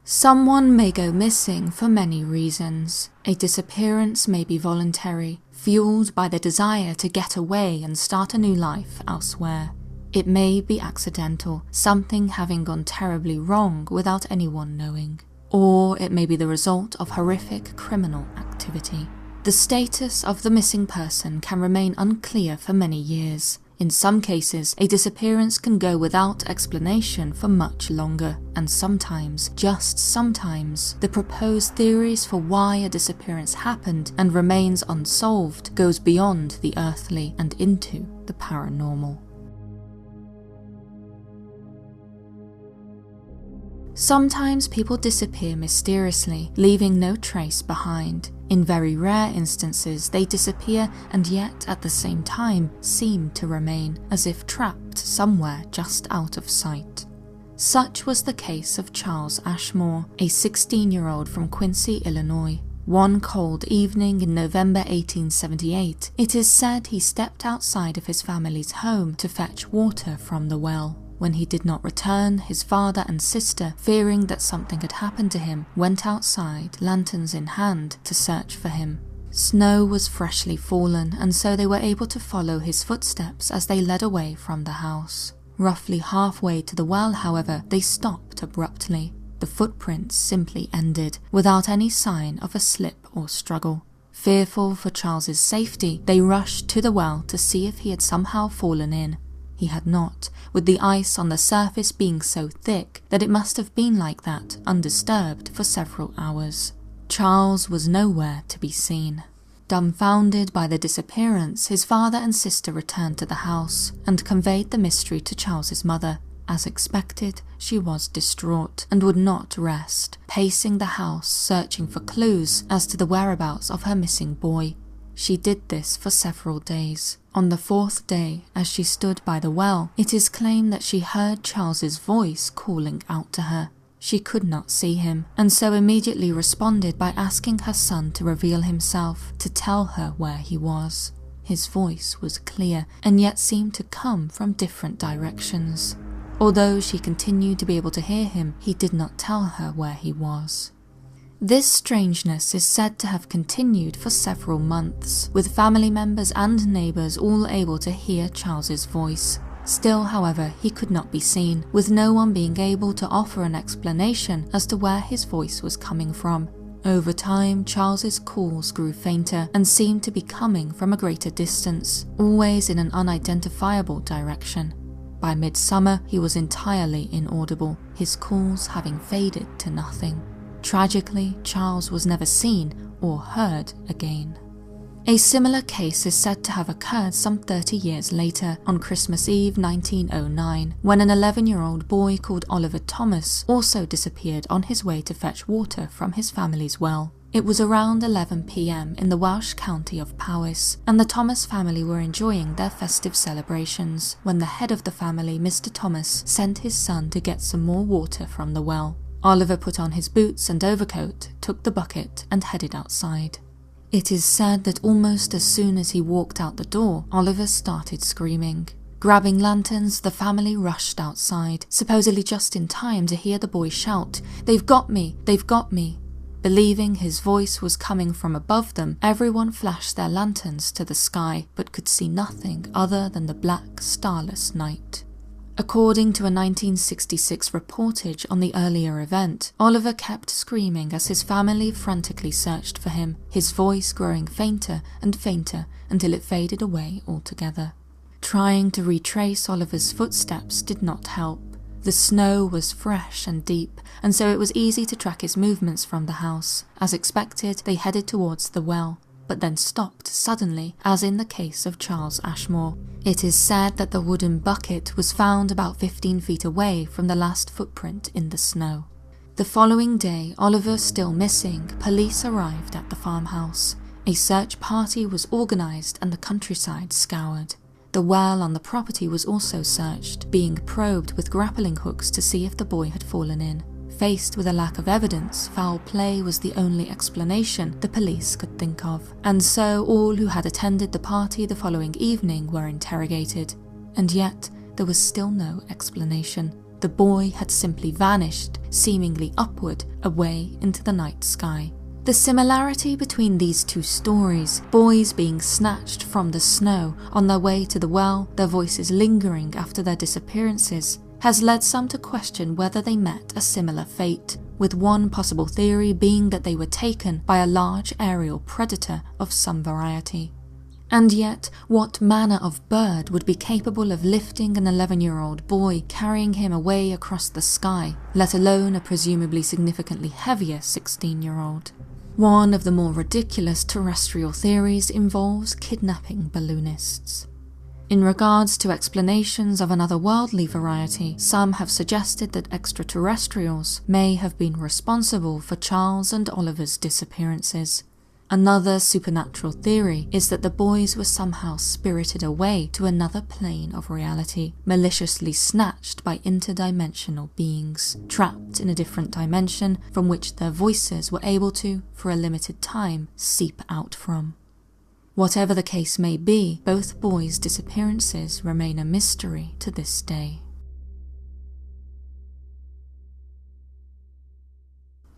Someone may go missing for many reasons. A disappearance may be voluntary, fueled by the desire to get away and start a new life elsewhere. It may be accidental, something having gone terribly wrong without anyone knowing. Or it may be the result of horrific criminal activity. The status of the missing person can remain unclear for many years. In some cases, a disappearance can go without explanation for much longer, and sometimes, just sometimes, the proposed theories for why a disappearance happened and remains unsolved goes beyond the earthly and into the paranormal. Sometimes people disappear mysteriously, leaving no trace behind. In very rare instances, they disappear and yet at the same time seem to remain, as if trapped somewhere just out of sight. Such was the case of Charles Ashmore, a 16-year-old from Quincy, Illinois. One cold evening in November 1878, it is said he stepped outside of his family's home to fetch water from the well. When he did not return, his father and sister, fearing that something had happened to him, went outside, lanterns in hand, to search for him. Snow was freshly fallen, and so they were able to follow his footsteps as they led away from the house. Roughly halfway to the well, however, they stopped abruptly. The footprints simply ended, without any sign of a slip or struggle. Fearful for Charles's safety, they rushed to the well to see if he had somehow fallen in. He had not, with the ice on the surface being so thick that it must have been like that, undisturbed for several hours. Charles was nowhere to be seen. Dumbfounded by the disappearance, his father and sister returned to the house and conveyed the mystery to Charles's mother. As expected, she was distraught and would not rest, pacing the house searching for clues as to the whereabouts of her missing boy. She did this for several days. On the fourth day, as she stood by the well, it is claimed that she heard Charles's voice calling out to her. She could not see him, and so immediately responded by asking her son to reveal himself, to tell her where he was. His voice was clear, and yet seemed to come from different directions. Although she continued to be able to hear him, he did not tell her where he was. This strangeness is said to have continued for several months, with family members and neighbours all able to hear Charles's voice. Still, however, he could not be seen, with no one being able to offer an explanation as to where his voice was coming from. Over time, Charles's calls grew fainter and seemed to be coming from a greater distance, always in an unidentifiable direction. By midsummer, he was entirely inaudible, his calls having faded to nothing. Tragically, Charles was never seen or heard again. A similar case is said to have occurred some 30 years later, on Christmas Eve 1909, when an 11-year-old boy called Oliver Thomas also disappeared on his way to fetch water from his family's well. It was around 11 p.m. in the Welsh county of Powys, and the Thomas family were enjoying their festive celebrations, when the head of the family, Mr. Thomas, sent his son to get some more water from the well. Oliver put on his boots and overcoat, took the bucket, and headed outside. It is said that almost as soon as he walked out the door, Oliver started screaming. Grabbing lanterns, the family rushed outside, supposedly just in time to hear the boy shout, "They've got me! They've got me!" Believing his voice was coming from above them, everyone flashed their lanterns to the sky, but could see nothing other than the black, starless night. According to a 1966 reportage on the earlier event, Oliver kept screaming as his family frantically searched for him, his voice growing fainter and fainter until it faded away altogether. Trying to retrace Oliver's footsteps did not help. The snow was fresh and deep, and so it was easy to track his movements from the house. As expected, they headed towards the well, but then stopped suddenly, as in the case of Charles Ashmore. It is said that the wooden bucket was found about 15 feet away from the last footprint in the snow. The following day, Oliver still missing, police arrived at the farmhouse. A search party was organised and the countryside scoured. The well on the property was also searched, being probed with grappling hooks to see if the boy had fallen in. Faced with a lack of evidence, foul play was the only explanation the police could think of, and so all who had attended the party the following evening were interrogated. And yet, there was still no explanation. The boy had simply vanished, seemingly upward, away into the night sky. The similarity between these two stories, boys being snatched from the snow on their way to the well, their voices lingering after their disappearances, has led some to question whether they met a similar fate, with one possible theory being that they were taken by a large aerial predator of some variety. And yet, what manner of bird would be capable of lifting an 11-year-old boy, carrying him away across the sky, let alone a presumably significantly heavier 16-year-old? One of the more ridiculous terrestrial theories involves kidnapping balloonists. In regards to explanations of an otherworldly variety, some have suggested that extraterrestrials may have been responsible for Charles and Oliver's disappearances. Another supernatural theory is that the boys were somehow spirited away to another plane of reality, maliciously snatched by interdimensional beings, trapped in a different dimension from which their voices were able to, for a limited time, seep out from. Whatever the case may be, both boys' disappearances remain a mystery to this day.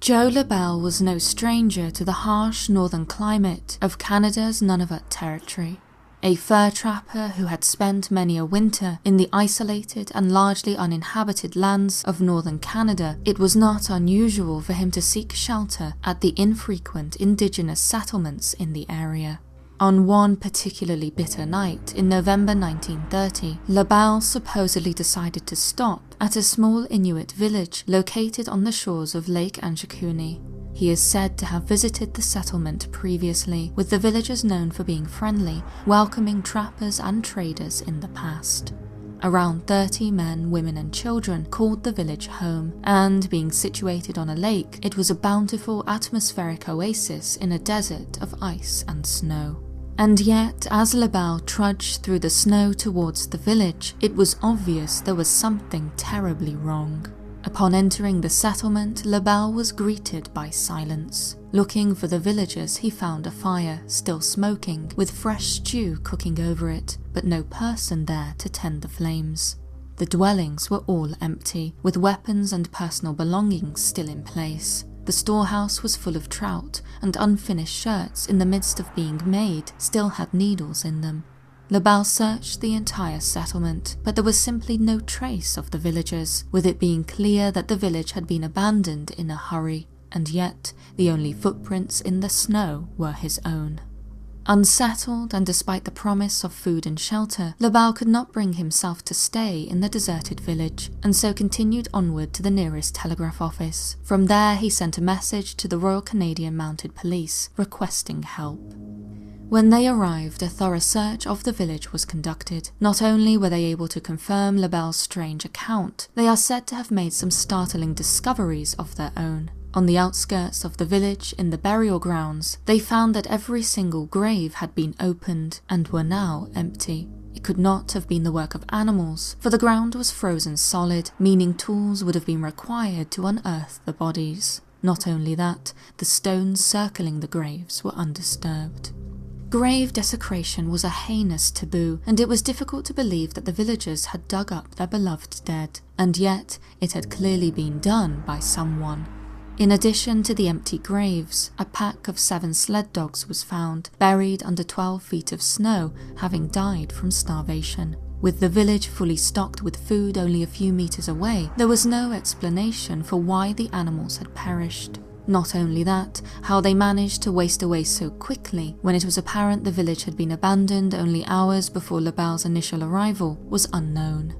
Joe LaBelle was no stranger to the harsh northern climate of Canada's Nunavut territory. A fur trapper who had spent many a winter in the isolated and largely uninhabited lands of northern Canada, it was not unusual for him to seek shelter at the infrequent indigenous settlements in the area. On one particularly bitter night in November 1930, LaBelle supposedly decided to stop at a small Inuit village located on the shores of Lake Anshikuni. He is said to have visited the settlement previously, with the villagers known for being friendly, welcoming trappers and traders in the past. Around 30 men, women and children called the village home, and being situated on a lake, it was a bountiful atmospheric oasis in a desert of ice and snow. And yet, as LaBelle trudged through the snow towards the village, it was obvious there was something terribly wrong. Upon entering the settlement, LaBelle was greeted by silence. Looking for the villagers, he found a fire, still smoking, with fresh stew cooking over it, but no person there to tend the flames. The dwellings were all empty, with weapons and personal belongings still in place. The storehouse was full of trout, and unfinished shirts in the midst of being made still had needles in them. LaBelle searched the entire settlement, but there was simply no trace of the villagers, with it being clear that the village had been abandoned in a hurry, and yet the only footprints in the snow were his own. Unsettled, and despite the promise of food and shelter, LaBelle could not bring himself to stay in the deserted village, and so continued onward to the nearest telegraph office. From there he sent a message to the Royal Canadian Mounted Police, requesting help. When they arrived, a thorough search of the village was conducted. Not only were they able to confirm LaBelle's strange account, they are said to have made some startling discoveries of their own. On the outskirts of the village, in the burial grounds, they found that every single grave had been opened and were now empty. It could not have been the work of animals, for the ground was frozen solid, meaning tools would have been required to unearth the bodies. Not only that, the stones circling the graves were undisturbed. Grave desecration was a heinous taboo, and it was difficult to believe that the villagers had dug up their beloved dead, and yet it had clearly been done by someone. In addition to the empty graves, a pack of 7 sled dogs was found, buried under 12 feet of snow, having died from starvation. With the village fully stocked with food only a few meters away, there was no explanation for why the animals had perished. Not only that, how they managed to waste away so quickly when it was apparent the village had been abandoned only hours before LaBelle's initial arrival was unknown.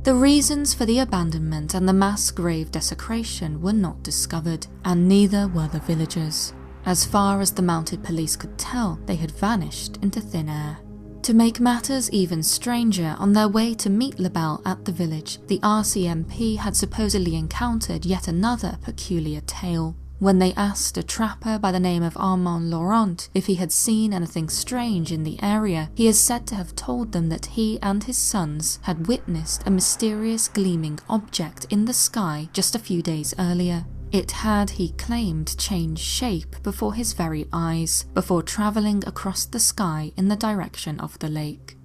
The reasons for the abandonment and the mass grave desecration were not discovered, and neither were the villagers. As far as the mounted police could tell, they had vanished into thin air. To make matters even stranger, on their way to meet LaBelle at the village, the RCMP had supposedly encountered yet another peculiar tale. When they asked a trapper by the name of Armand Laurent if he had seen anything strange in the area, he is said to have told them that he and his sons had witnessed a mysterious gleaming object in the sky just a few days earlier. It had, he claimed, changed shape before his very eyes, before travelling across the sky in the direction of the lake.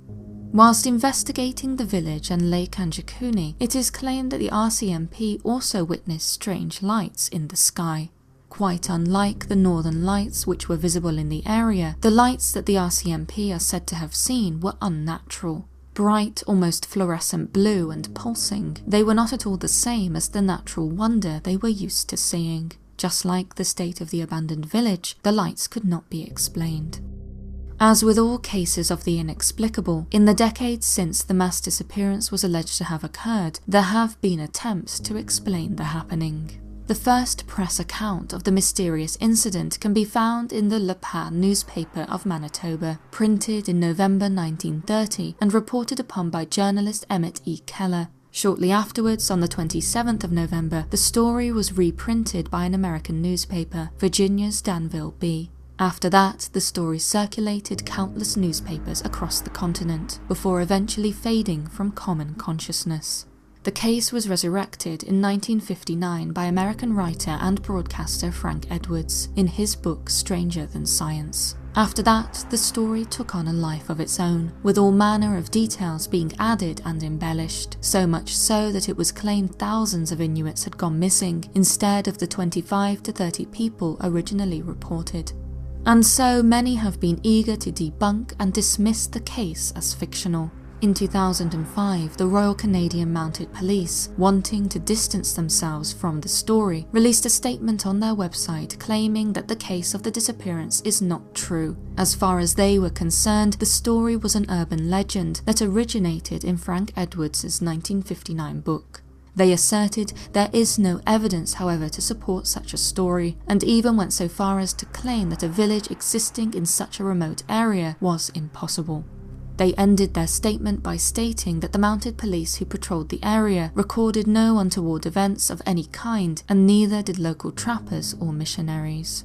Whilst investigating the village and Lake Anjakuni, it is claimed that the RCMP also witnessed strange lights in the sky. Quite unlike the northern lights which were visible in the area, the lights that the RCMP are said to have seen were unnatural. Bright, almost fluorescent blue and pulsing, they were not at all the same as the natural wonder they were used to seeing. Just like the state of the abandoned village, the lights could not be explained. As with all cases of the inexplicable, in the decades since the mass disappearance was alleged to have occurred, there have been attempts to explain the happening. The first press account of the mysterious incident can be found in the Le Pas newspaper of Manitoba, printed in November 1930 and reported upon by journalist Emmett E. Keller. Shortly afterwards, on the 27th of November, the story was reprinted by an American newspaper, Virginia's Danville Bee. After that, the story circulated countless newspapers across the continent, before eventually fading from common consciousness. The case was resurrected in 1959 by American writer and broadcaster Frank Edwards in his book Stranger Than Science. After that, the story took on a life of its own, with all manner of details being added and embellished, so much so that it was claimed thousands of Inuits had gone missing instead of the 25 to 30 people originally reported. And so many have been eager to debunk and dismiss the case as fictional. In 2005, the Royal Canadian Mounted Police, wanting to distance themselves from the story, released a statement on their website claiming that the case of the disappearance is not true. As far as they were concerned, the story was an urban legend that originated in Frank Edwards' 1959 book. They asserted there is no evidence, however, to support such a story, and even went so far as to claim that a village existing in such a remote area was impossible. They ended their statement by stating that the mounted police who patrolled the area recorded no untoward events of any kind, and neither did local trappers or missionaries.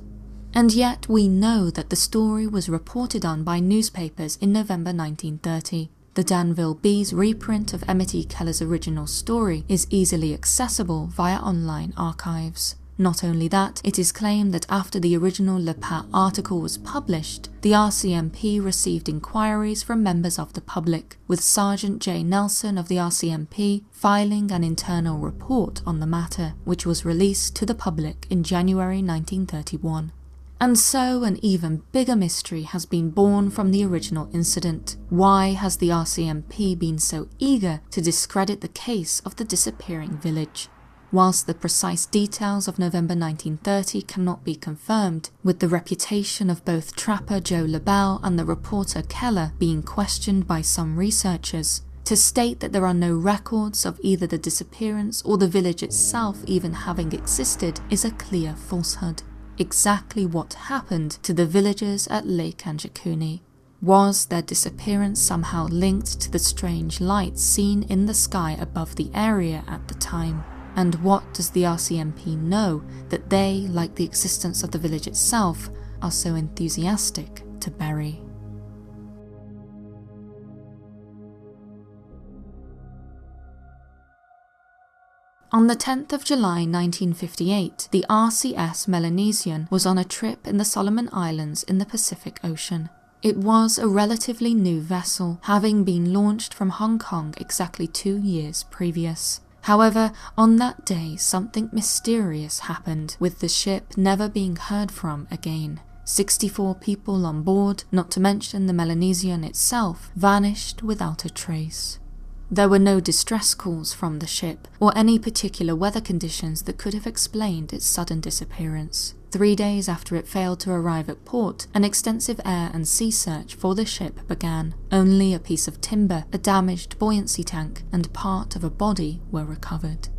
And yet we know that the story was reported on by newspapers in November 1930. The Danville Bee's reprint of Emmett E. Keller's original story is easily accessible via online archives. Not only that, it is claimed that after the original Le Pas article was published, the RCMP received inquiries from members of the public, with Sergeant J. Nelson of the RCMP filing an internal report on the matter, which was released to the public in January 1931. And so an even bigger mystery has been born from the original incident. Why has the RCMP been so eager to discredit the case of the disappearing village? Whilst the precise details of November 1930 cannot be confirmed, with the reputation of both trapper Joe LaBelle and the reporter Keller being questioned by some researchers, to state that there are no records of either the disappearance or the village itself even having existed is a clear falsehood. Exactly what happened to the villagers at Lake Anjakuni? Was their disappearance somehow linked to the strange lights seen in the sky above the area at the time? And what does the RCMP know that they, like the existence of the village itself, are so enthusiastic to bury? On the 10th of July 1958, the RCS Melanesian was on a trip in the Solomon Islands in the Pacific Ocean. It was a relatively new vessel, having been launched from Hong Kong exactly 2 years previous. However, on that day, something mysterious happened, with the ship never being heard from again. 64 people on board, not to mention the Melanesian itself, vanished without a trace. There were no distress calls from the ship, or any particular weather conditions that could have explained its sudden disappearance. 3 days after it failed to arrive at port, an extensive air and sea search for the ship began. Only a piece of timber, a damaged buoyancy tank, and part of a body were recovered.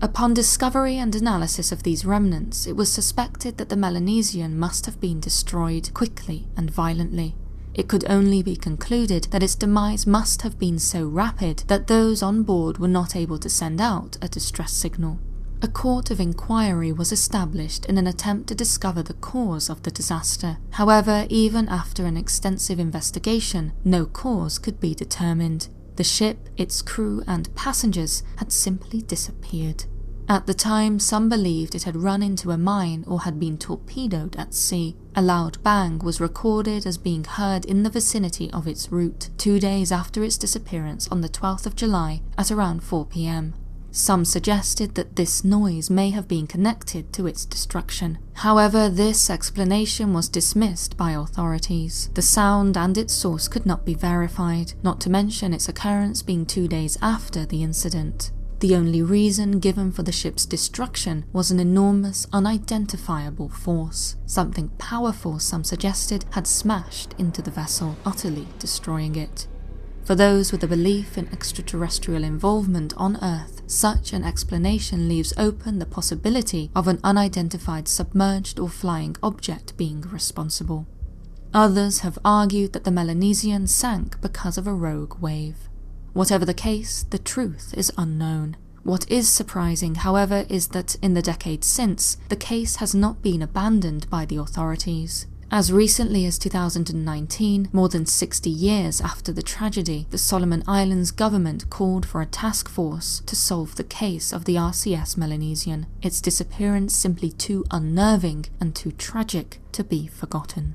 Upon discovery and analysis of these remnants, it was suspected that the Melanesian must have been destroyed quickly and violently. It could only be concluded that its demise must have been so rapid that those on board were not able to send out a distress signal. A court of inquiry was established in an attempt to discover the cause of the disaster. However, even after an extensive investigation, no cause could be determined. The ship, its crew and passengers had simply disappeared. At the time, some believed it had run into a mine or had been torpedoed at sea. A loud bang was recorded as being heard in the vicinity of its route 2 days after its disappearance on the 12th of July at around 4 p.m. Some suggested that this noise may have been connected to its destruction. However, this explanation was dismissed by authorities. The sound and its source could not be verified, not to mention its occurrence being 2 days after the incident. The only reason given for the ship's destruction was an enormous, unidentifiable force. Something powerful, some suggested, had smashed into the vessel, utterly destroying it. For those with a belief in extraterrestrial involvement on Earth, such an explanation leaves open the possibility of an unidentified submerged or flying object being responsible. Others have argued that the Melanesian sank because of a rogue wave. Whatever the case, the truth is unknown. What is surprising, however, is that in the decades since, the case has not been abandoned by the authorities. As recently as 2019, more than 60 years after the tragedy, the Solomon Islands government called for a task force to solve the case of the RCS Melanesian, its disappearance simply too unnerving and too tragic to be forgotten.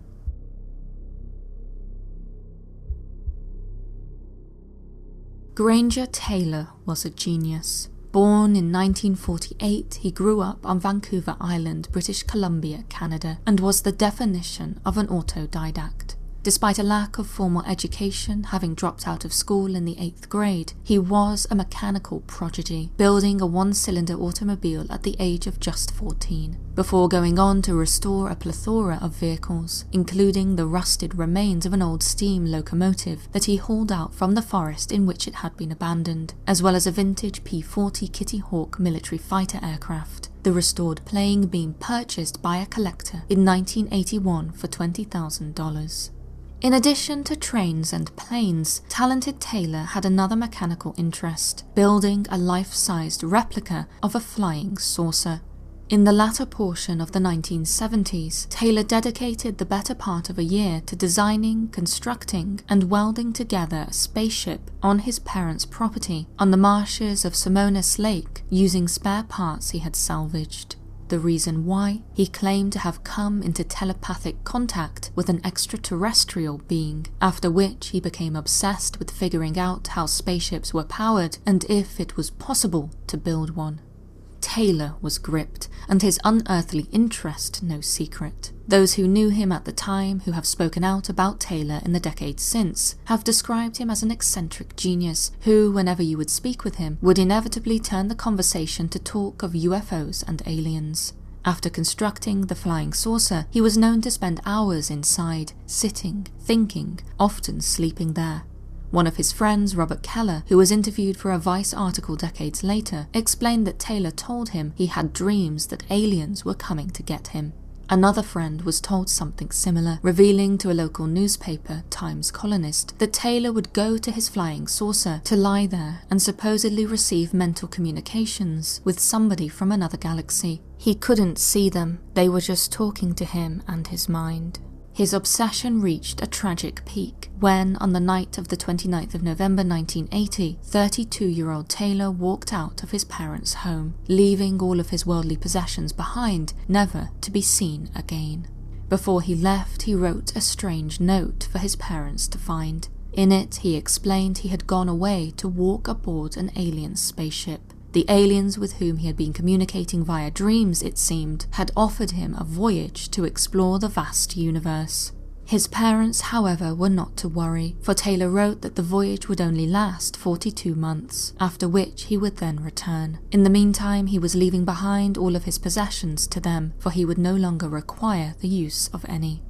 Granger Taylor was a genius. Born in 1948, he grew up on Vancouver Island, British Columbia, Canada, and was the definition of an autodidact. Despite a lack of formal education, having dropped out of school in the 8th grade, he was a mechanical prodigy, building a one-cylinder automobile at the age of just 14, before going on to restore a plethora of vehicles, including the rusted remains of an old steam locomotive that he hauled out from the forest in which it had been abandoned, as well as a vintage P-40 Kitty Hawk military fighter aircraft, the restored plane being purchased by a collector in 1981 for $20,000. In addition to trains and planes, talented Taylor had another mechanical interest, building a life-sized replica of a flying saucer. In the latter portion of the 1970s, Taylor dedicated the better part of a year to designing, constructing, and welding together a spaceship on his parents' property on the marshes of Simonis Lake using spare parts he had salvaged. The reason why? He claimed to have come into telepathic contact with an extraterrestrial being, after which he became obsessed with figuring out how spaceships were powered and if it was possible to build one. Taylor was gripped, and his unearthly interest no secret. Those who knew him at the time, who have spoken out about Taylor in the decades since, have described him as an eccentric genius who, whenever you would speak with him, would inevitably turn the conversation to talk of UFOs and aliens. After constructing the flying saucer, he was known to spend hours inside, sitting, thinking, often sleeping there. One of his friends, Robert Keller, who was interviewed for a Vice article decades later, explained that Taylor told him he had dreams that aliens were coming to get him. Another friend was told something similar, revealing to a local newspaper, Times columnist, that Taylor would go to his flying saucer to lie there and supposedly receive mental communications with somebody from another galaxy. He couldn't see them, they were just talking to him and his mind. His obsession reached a tragic peak when, on the night of the 29th of November 1980, 32-year-old Taylor walked out of his parents' home, leaving all of his worldly possessions behind, never to be seen again. Before he left, he wrote a strange note for his parents to find. In it, he explained he had gone away to walk aboard an alien spaceship. The aliens with whom he had been communicating via dreams, it seemed, had offered him a voyage to explore the vast universe. His parents, however, were not to worry, for Taylor wrote that the voyage would only last 42 months, after which he would then return. In the meantime, he was leaving behind all of his possessions to them, for he would no longer require the use of any.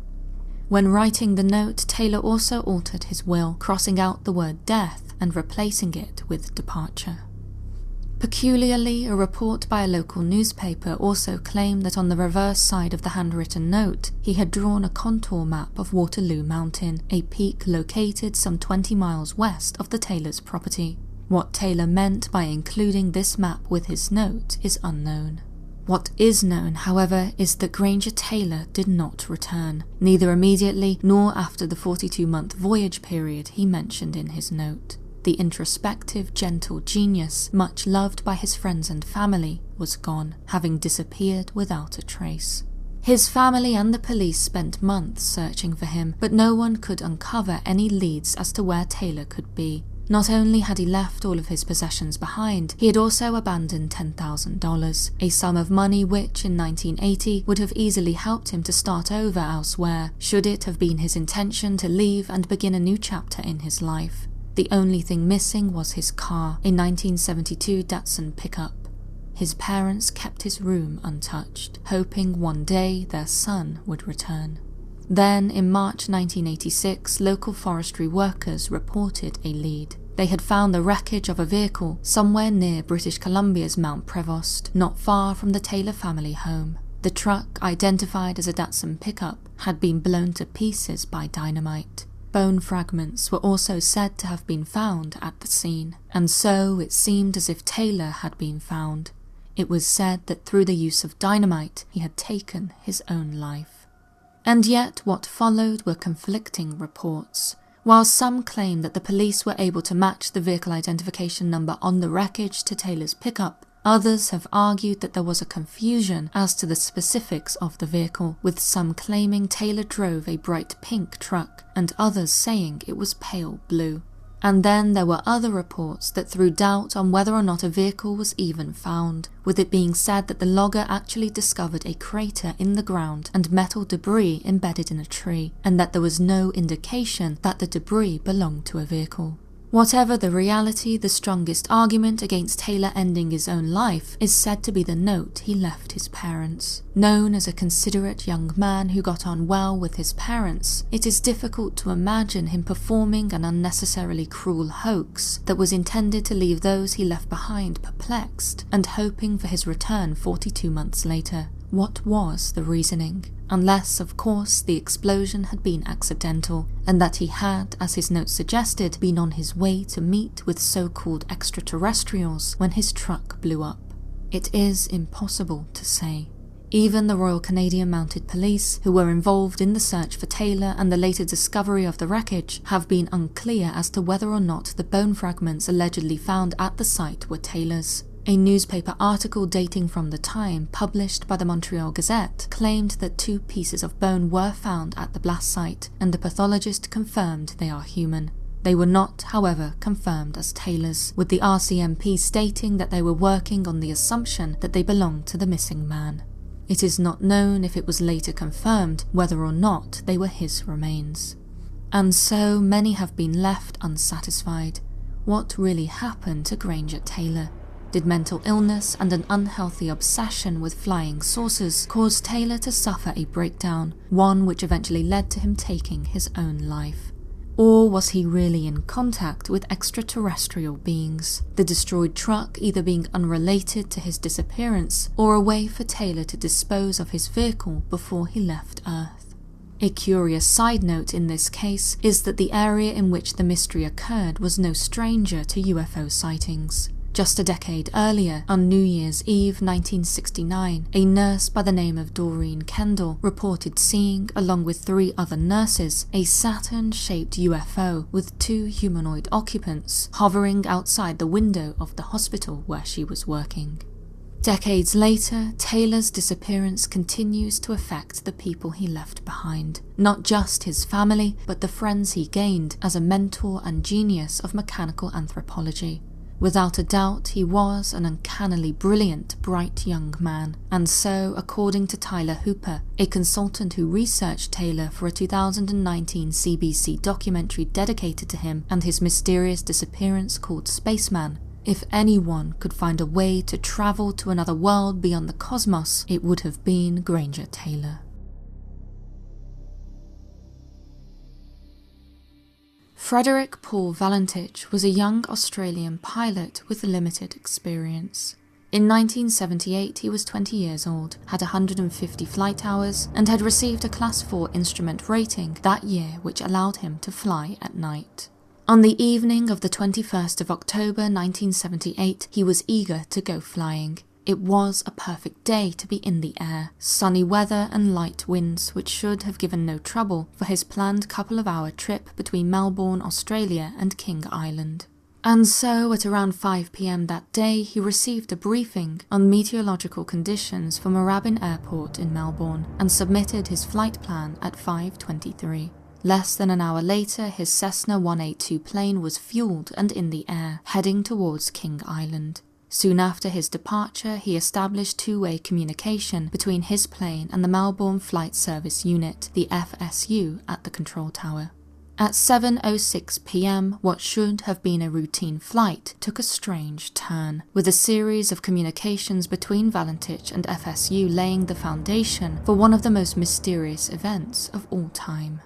When writing the note, Taylor also altered his will, crossing out the word death and replacing it with departure. Peculiarly, a report by a local newspaper also claimed that on the reverse side of the handwritten note, he had drawn a contour map of Waterloo Mountain, a peak located some 20 miles west of the Taylor's property. What Taylor meant by including this map with his note is unknown. What is known, however, is that Granger Taylor did not return, neither immediately nor after the 42-month voyage period he mentioned in his note. The introspective, gentle genius, much loved by his friends and family, was gone, having disappeared without a trace. His family and the police spent months searching for him, but no one could uncover any leads as to where Taylor could be. Not only had he left all of his possessions behind, he had also abandoned $10,000, a sum of money which, in 1980, would have easily helped him to start over elsewhere, should it have been his intention to leave and begin a new chapter in his life. The only thing missing was his car, a 1972 Datsun pickup. His parents kept his room untouched, hoping one day their son would return. Then, in March 1986, local forestry workers reported a lead. They had found the wreckage of a vehicle somewhere near British Columbia's Mount Prevost, not far from the Taylor family home. The truck, identified as a Datsun pickup, had been blown to pieces by dynamite. Bone fragments were also said to have been found at the scene, and so it seemed as if Taylor had been found. It was said that through the use of dynamite, he had taken his own life. And yet what followed were conflicting reports. While some claim that the police were able to match the vehicle identification number on the wreckage to Taylor's pickup, others have argued that there was a confusion as to the specifics of the vehicle, with some claiming Taylor drove a bright pink truck and others saying it was pale blue. And then there were other reports that threw doubt on whether or not a vehicle was even found, with it being said that the logger actually discovered a crater in the ground and metal debris embedded in a tree, and that there was no indication that the debris belonged to a vehicle. Whatever the reality, the strongest argument against Taylor ending his own life is said to be the note he left his parents. Known as a considerate young man who got on well with his parents, it is difficult to imagine him performing an unnecessarily cruel hoax that was intended to leave those he left behind perplexed and hoping for his return 42 months later. What was the reasoning? Unless, of course, the explosion had been accidental, and that he had, as his note suggested, been on his way to meet with so-called extraterrestrials when his truck blew up. It is impossible to say. Even the Royal Canadian Mounted Police, who were involved in the search for Taylor and the later discovery of the wreckage, have been unclear as to whether or not the bone fragments allegedly found at the site were Taylor's. A newspaper article dating from the time, published by the Montreal Gazette, claimed that 2 pieces of bone were found at the blast site, and the pathologist confirmed they are human. They were not, however, confirmed as Taylor's, with the RCMP stating that they were working on the assumption that they belonged to the missing man. It is not known if it was later confirmed whether or not they were his remains. And so many have been left unsatisfied. What really happened to Granger Taylor? Did mental illness and an unhealthy obsession with flying saucers cause Taylor to suffer a breakdown, one which eventually led to him taking his own life? Or was he really in contact with extraterrestrial beings, the destroyed truck either being unrelated to his disappearance or a way for Taylor to dispose of his vehicle before he left Earth? A curious side note in this case is that the area in which the mystery occurred was no stranger to UFO sightings. Just a decade earlier, on New Year's Eve 1969, a nurse by the name of Doreen Kendall reported seeing, along with 3 other nurses, a Saturn-shaped UFO with 2 humanoid occupants hovering outside the window of the hospital where she was working. Decades later, Taylor's disappearance continues to affect the people he left behind. Not just his family, but the friends he gained as a mentor and genius of mechanical anthropology. Without a doubt, he was an uncannily brilliant, bright young man, and so, according to Tyler Hooper, a consultant who researched Taylor for a 2019 CBC documentary dedicated to him and his mysterious disappearance called Spaceman, if anyone could find a way to travel to another world beyond the cosmos, it would have been Granger Taylor. Frederick Paul Valentich was a young Australian pilot with limited experience. In 1978, he was 20 years old, had 150 flight hours, and had received a Class 4 instrument rating that year, which allowed him to fly at night. On the evening of the 21st of October 1978, he was eager to go flying. It was a perfect day to be in the air, sunny weather and light winds which should have given no trouble for his planned couple-of-hour trip between Melbourne, Australia and King Island. And so at around 5 p.m. that day, he received a briefing on meteorological conditions for Moorabbin Airport in Melbourne and submitted his flight plan at 5:23. Less than an hour later, his Cessna 182 plane was fueled and in the air, heading towards King Island. Soon after his departure, he established two-way communication between his plane and the Melbourne Flight Service Unit, the FSU, at the control tower. At 7:06 p.m, what should have been a routine flight took a strange turn, with a series of communications between Valentich and FSU laying the foundation for one of the most mysterious events of all time.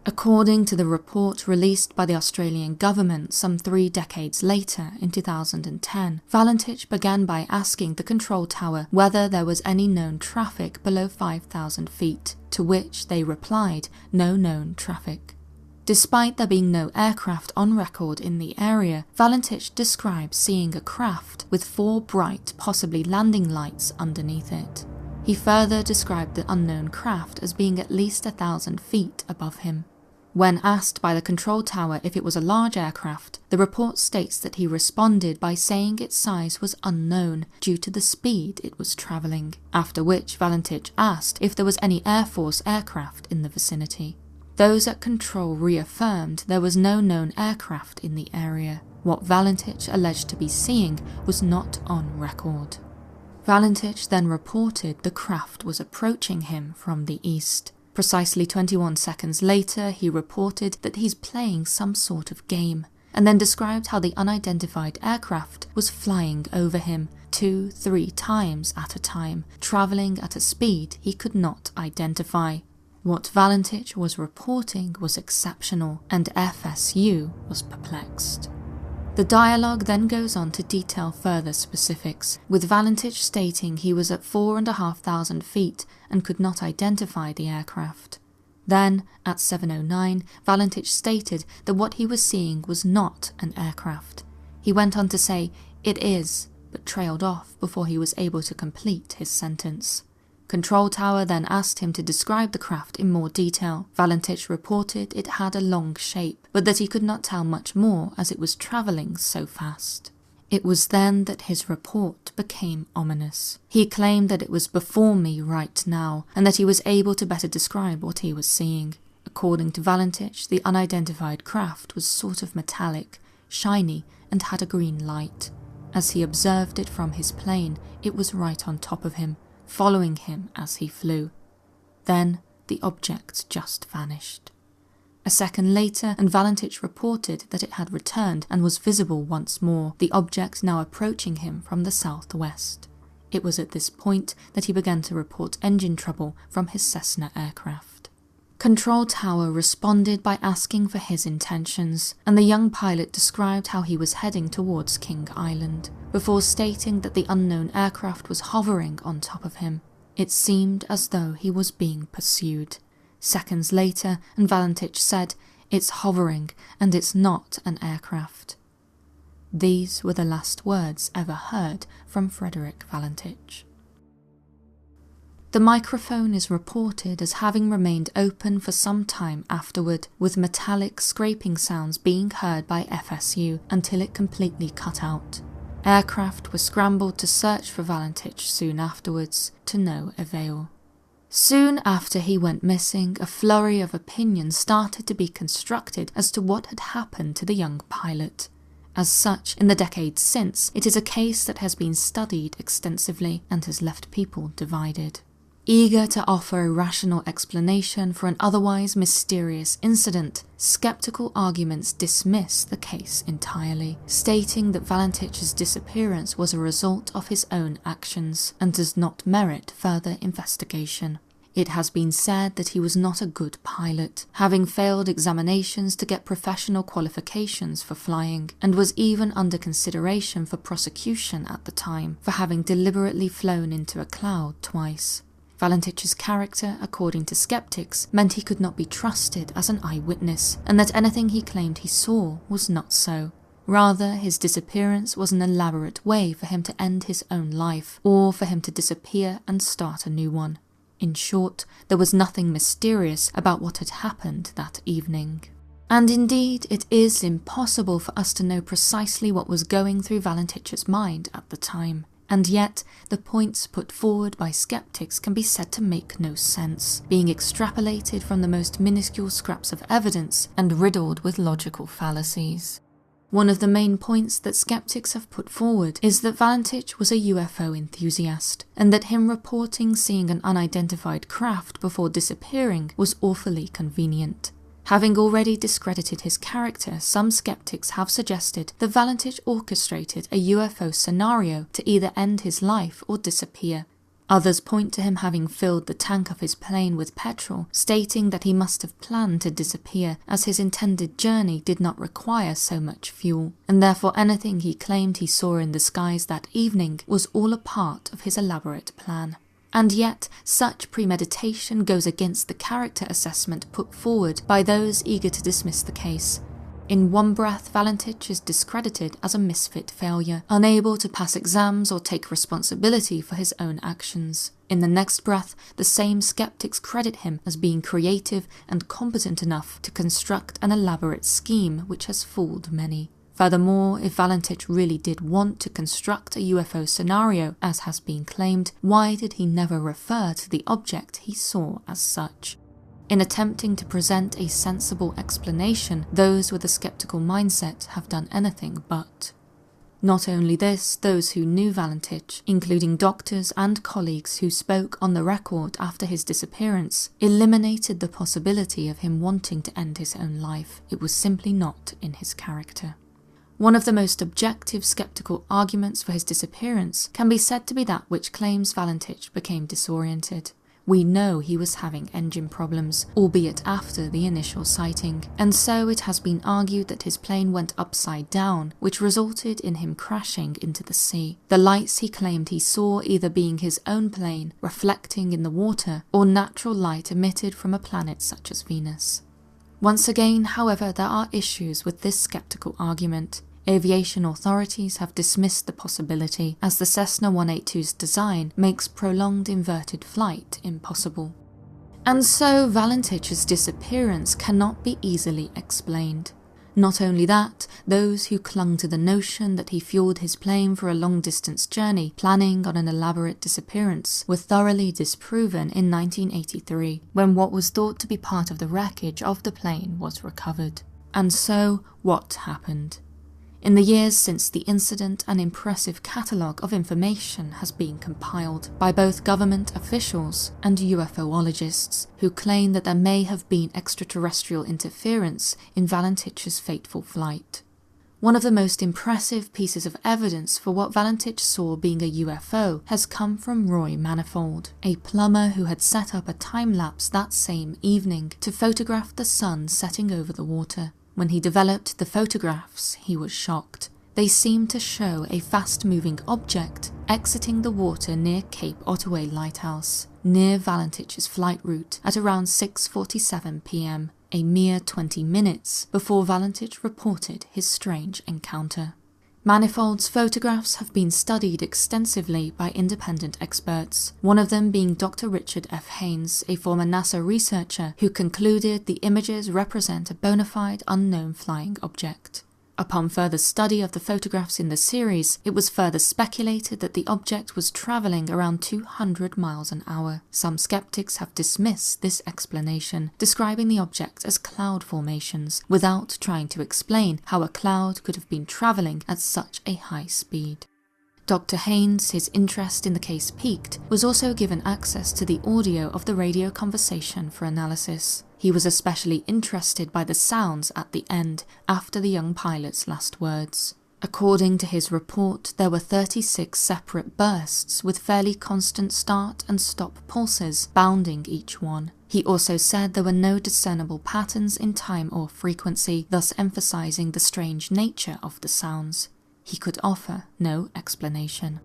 According to the report released by the Australian government some 3 decades later, in 2010, Valentich began by asking the control tower whether there was any known traffic below 5,000 feet, to which they replied, no known traffic. Despite there being no aircraft on record in the area, Valentich described seeing a craft with 4 bright, possibly landing lights underneath it. He further described the unknown craft as being at least 1,000 feet above him. When asked by the control tower if it was a large aircraft, the report states that he responded by saying its size was unknown due to the speed it was travelling, after which Valentich asked if there was any Air Force aircraft in the vicinity. Those at control reaffirmed there was no known aircraft in the area. What Valentich alleged to be seeing was not on record. Valentich then reported the craft was approaching him from the east. Precisely 21 seconds later, he reported that he's playing some sort of game, and then described how the unidentified aircraft was flying over him 2-3 times at a time, travelling at a speed he could not identify. What Valentich was reporting was exceptional, and FSU was perplexed. The dialogue then goes on to detail further specifics, with Valentich stating he was at 4,500 feet and could not identify the aircraft. Then, at 7:09, Valentich stated that what he was seeing was not an aircraft. He went on to say, "It is," but trailed off before he was able to complete his sentence. Control tower then asked him to describe the craft in more detail. Valentich reported it had a long shape, but that he could not tell much more as it was travelling so fast. It was then that his report became ominous. He claimed that it was before me right now, and that he was able to better describe what he was seeing. According to Valentich, the unidentified craft was sort of metallic, shiny, and had a green light. As he observed it from his plane, it was right on top of him, following him as he flew. Then the object just vanished. A second later, and Valentich reported that it had returned and was visible once more, the object now approaching him from the southwest. It was at this point that he began to report engine trouble from his Cessna aircraft. Control tower responded by asking for his intentions, and the young pilot described how he was heading towards King Island, before stating that the unknown aircraft was hovering on top of him. It seemed as though he was being pursued. Seconds later, and Valentich said, "It's hovering, and it's not an aircraft." These were the last words ever heard from Frederick Valentich. The microphone is reported as having remained open for some time afterward, with metallic scraping sounds being heard by FSU until it completely cut out. Aircraft were scrambled to search for Valentich soon afterwards, to no avail. Soon after he went missing, a flurry of opinions started to be constructed as to what had happened to the young pilot. As such, in the decades since, it is a case that has been studied extensively and has left people divided. Eager to offer a rational explanation for an otherwise mysterious incident, skeptical arguments dismiss the case entirely, stating that Valentich's disappearance was a result of his own actions and does not merit further investigation. It has been said that he was not a good pilot, having failed examinations to get professional qualifications for flying, and was even under consideration for prosecution at the time for having deliberately flown into a cloud twice. Valentich's character, according to skeptics, meant he could not be trusted as an eyewitness, and that anything he claimed he saw was not so. Rather, his disappearance was an elaborate way for him to end his own life, or for him to disappear and start a new one. In short, there was nothing mysterious about what had happened that evening. And indeed, it is impossible for us to know precisely what was going through Valentich's mind at the time. And yet, the points put forward by skeptics can be said to make no sense, being extrapolated from the most minuscule scraps of evidence and riddled with logical fallacies. One of the main points that skeptics have put forward is that Valentich was a UFO enthusiast, and that him reporting seeing an unidentified craft before disappearing was awfully convenient. Having already discredited his character, some skeptics have suggested that Valentich orchestrated a UFO scenario to either end his life or disappear. Others point to him having filled the tank of his plane with petrol, stating that he must have planned to disappear as his intended journey did not require so much fuel, and therefore anything he claimed he saw in the skies that evening was all a part of his elaborate plan. And yet, such premeditation goes against the character assessment put forward by those eager to dismiss the case. In one breath, Valentich is discredited as a misfit failure, unable to pass exams or take responsibility for his own actions. In the next breath, the same skeptics credit him as being creative and competent enough to construct an elaborate scheme which has fooled many. Furthermore, if Valentich really did want to construct a UFO scenario, as has been claimed, why did he never refer to the object he saw as such? In attempting to present a sensible explanation, those with a skeptical mindset have done anything but. Not only this, those who knew Valentich, including doctors and colleagues who spoke on the record after his disappearance, eliminated the possibility of him wanting to end his own life. It was simply not in his character. One of the most objective skeptical arguments for his disappearance can be said to be that which claims Valentich became disoriented. We know he was having engine problems, albeit after the initial sighting, and so it has been argued that his plane went upside down, which resulted in him crashing into the sea. The lights he claimed he saw either being his own plane, reflecting in the water, or natural light emitted from a planet such as Venus. Once again, however, there are issues with this skeptical argument. Aviation authorities have dismissed the possibility, as the Cessna 182's design makes prolonged inverted flight impossible. And so Valentich's disappearance cannot be easily explained. Not only that, those who clung to the notion that he fueled his plane for a long-distance journey, planning on an elaborate disappearance, were thoroughly disproven in 1983, when what was thought to be part of the wreckage of the plane was recovered. And so, what happened? In the years since the incident, an impressive catalogue of information has been compiled by both government officials and UFOologists who claim that there may have been extraterrestrial interference in Valentich's fateful flight. One of the most impressive pieces of evidence for what Valentich saw being a UFO has come from Roy Manifold, a plumber who had set up a time-lapse that same evening to photograph the sun setting over the water. When he developed the photographs, he was shocked. They seemed to show a fast-moving object exiting the water near Cape Otway Lighthouse, near Valentich's flight route at around 6:47 p.m, a mere 20 minutes before Valentich reported his strange encounter. Manifold's photographs have been studied extensively by independent experts, one of them being Dr. Richard F. Haynes, a former NASA researcher who concluded the images represent a bona fide unknown flying object. Upon further study of the photographs in the series, it was further speculated that the object was travelling around 200 miles an hour. Some skeptics have dismissed this explanation, describing the object as cloud formations, without trying to explain how a cloud could have been travelling at such a high speed. Dr. Haynes, his interest in the case piqued, was also given access to the audio of the radio conversation for analysis. He was especially interested by the sounds at the end, after the young pilot's last words. According to his report, there were 36 separate bursts with fairly constant start and stop pulses bounding each one. He also said there were no discernible patterns in time or frequency, thus emphasizing the strange nature of the sounds. He could offer no explanation.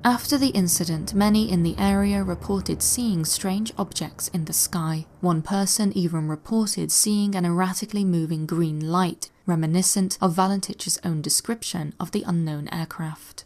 After the incident, many in the area reported seeing strange objects in the sky. One person even reported seeing an erratically moving green light, reminiscent of Valentich's own description of the unknown aircraft.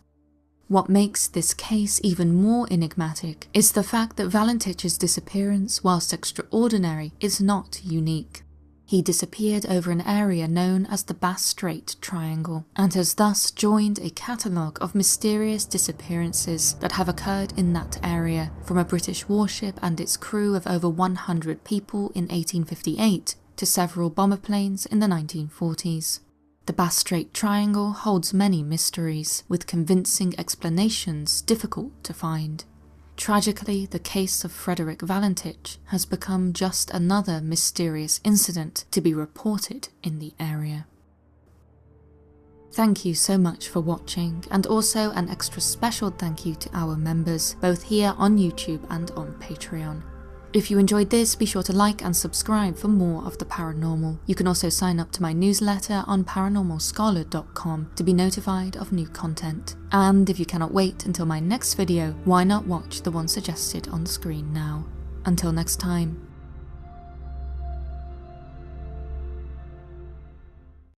What makes this case even more enigmatic is the fact that Valentich's disappearance, whilst extraordinary, is not unique. He disappeared over an area known as the Bass Strait Triangle, and has thus joined a catalogue of mysterious disappearances that have occurred in that area, from a British warship and its crew of over 100 people in 1858 to several bomber planes in the 1940s. The Bass Strait Triangle holds many mysteries, with convincing explanations difficult to find. Tragically, the case of Frederick Valentich has become just another mysterious incident to be reported in the area. Thank you so much for watching, and also an extra special thank you to our members, both here on YouTube and on Patreon. If you enjoyed this, be sure to like and subscribe for more of the paranormal. You can also sign up to my newsletter on paranormalscholar.com to be notified of new content. And if you cannot wait until my next video, why not watch the one suggested on screen now? Until next time.